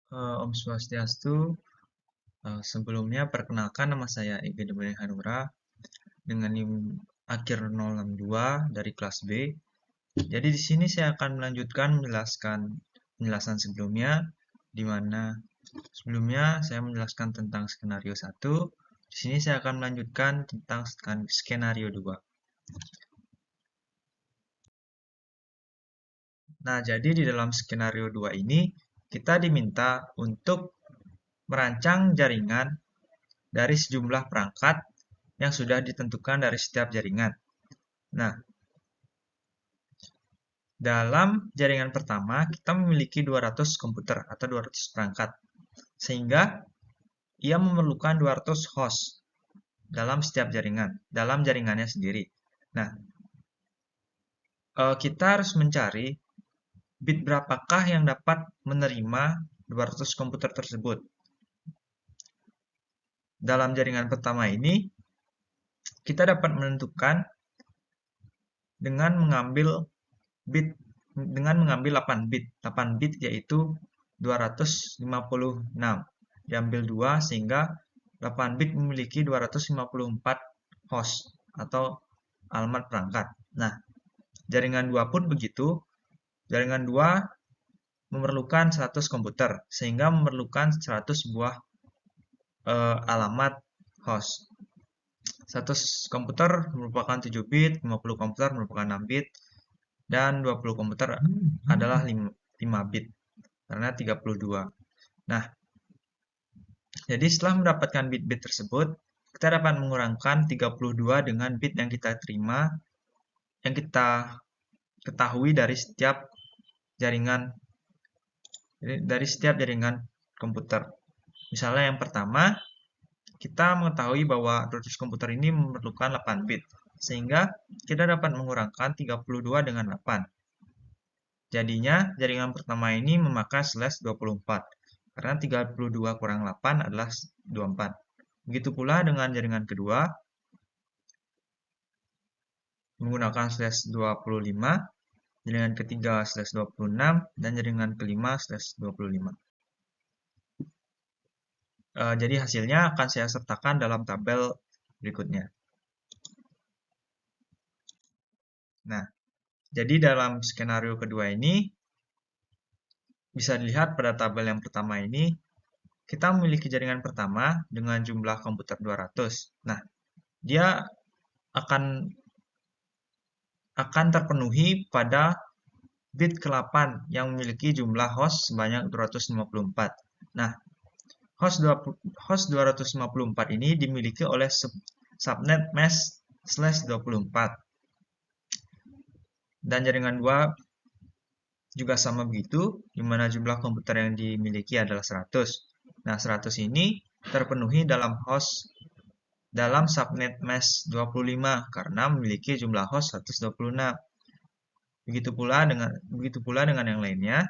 Om Swastiastu. Sebelumnya perkenalkan, nama saya Ege Debreng Hanura dengan NIM akhir 062 dari kelas B. Jadi di sini saya akan melanjutkan menjelaskan penjelasan sebelumnya, di mana sebelumnya saya menjelaskan tentang skenario 1. Di sini saya akan melanjutkan tentang skenario 2. Nah, jadi di dalam skenario 2 ini kita diminta untuk merancang jaringan dari sejumlah perangkat yang sudah ditentukan dari setiap jaringan. Nah, dalam jaringan pertama kita memiliki 200 komputer atau 200 perangkat, sehingga ia memerlukan 200 host dalam setiap jaringan, dalam jaringannya sendiri. Nah, kita harus mencari bit berapakah yang dapat menerima 200 komputer tersebut. Dalam jaringan pertama ini, kita dapat menentukan dengan mengambil 8 bit. 8 bit yaitu 256. Diambil 2 sehingga 8 bit memiliki 254 host atau alamat perangkat. Nah, jaringan 2 pun begitu. Jaringan 2 memerlukan 100 komputer sehingga memerlukan 100 buah alamat host. 100 komputer merupakan 7 bit, 50 komputer merupakan 6 bit, dan 20 komputer adalah 5 bit, karena 32. Nah, jadi setelah mendapatkan bit-bit tersebut, kita dapat mengurangkan 32 dengan bit yang kita terima, yang kita ketahui dari setiap jaringan komputer. Misalnya yang pertama, kita mengetahui bahwa 200 komputer ini memerlukan 8 bit, sehingga kita dapat mengurangkan 32 dengan 8. Jadinya jaringan pertama ini memakai /24, karena 32 kurang 8 adalah 24. Begitu pula dengan jaringan kedua, menggunakan /25, jaringan ketiga /26, dan jaringan kelima /25. Jadi hasilnya akan saya sertakan dalam tabel berikutnya. Nah, jadi dalam skenario kedua ini, bisa dilihat pada tabel yang pertama ini, kita memiliki jaringan pertama dengan jumlah komputer 200. Nah, dia akan terpenuhi pada bit ke-8 yang memiliki jumlah host sebanyak 254. Nah, host 254 ini dimiliki oleh subnet mesh /24. Dan jaringan 2 juga sama begitu, di mana jumlah komputer yang dimiliki adalah 100. Nah, 100 ini terpenuhi dalam subnet mesh 25 karena memiliki jumlah host 126. Begitu pula dengan yang lainnya,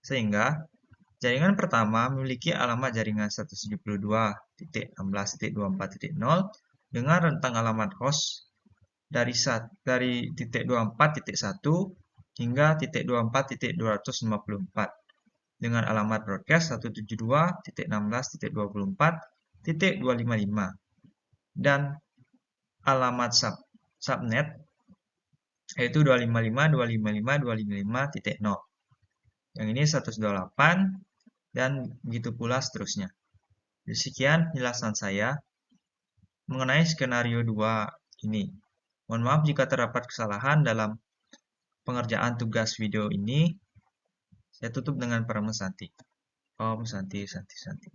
sehingga jaringan pertama memiliki alamat jaringan 172.16.24.0 dengan rentang alamat host dari titik 24.1 hingga titik 24.254 dengan alamat broadcast 172.16.24.255 dan alamat subnet yaitu 255.255.255.0. Yang ini 128 dan begitu pula seterusnya. Sekian penjelasan saya mengenai skenario 2 ini. Mohon maaf jika terdapat kesalahan dalam pengerjaan tugas video ini. Saya tutup dengan para Santi. Om Santi Santi Santi.